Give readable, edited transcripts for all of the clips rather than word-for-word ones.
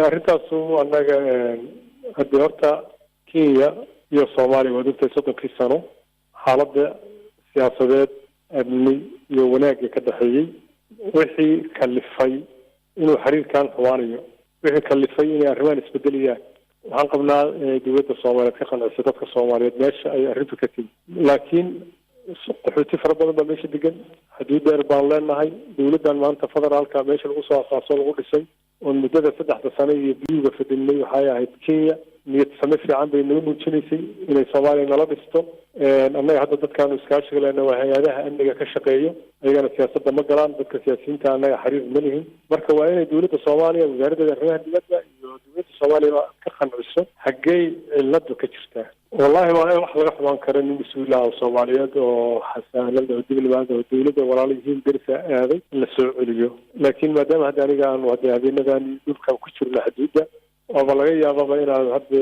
arrintaasu annaga haddii horta Kenya iyo Soomaaliya waa dadka 30 sano xaaladda siyaasadeed amni iyo wanaagga ka dhaxeeyay wixii kalifay inuu xiriirkan xumaanayo wixii kalifay inay arrimahan isbedelayaan waxaan qabnaa dowladda Soomaaliyeed ka qanacsan dadka Soomaaliyeed meesha ay arrintu ka timid laakiin qaxooti fara badan baa meesha degan haddii dheer baan leenahay dowladdan maanta federaalka meesha lagu soo aasaaso lagu dhisay oo muddada 3 sano iyo biyuga fadhilay waxay ahayd Kenya niyad same fiican bay noo muujinaysay inay Soomaaliya nala dhisto annaga hadda dadkaan iskaashiga lehna waa hay'adaha amniga ka shaqeeyo ayagana siyaasadda ma galaan dadka siyaasiyiinta annaga xiriir ma lihin marka waa inay dowladda Soomaaliya wasaaradda arrimaha dibadda iyo dowladda Soomaaliya ka qanciso xaggee ciladu ka jirtaa والله ما wax laga xumaan karo in mas'uulaha Soomaaliyeed oo xasaanada oo diblomaad oo dawladda walaalihiin dirsa aaday la soo celiyo laakiin maadaama hadda aniga aan wada habeenadan dhulkan ku jirno xuduudda oo laga yaabo inaad hadda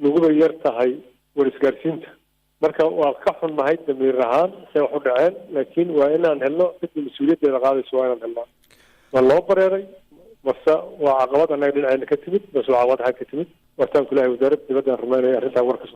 lagu yar tahay warisgaarsiinta marka waa ka xunnahay damiir ahaan say wax u dhaceen laakiin waa inaan helno cid mas'uuliyaddeeda qaadayso waa inaan helno waa loo bareeray basta waa caqabad anaga dhinacayna ka timid bas waa caqabad xag ka timid wartaan kulahay wasaaradda dibadda rumaynaya arrinta warka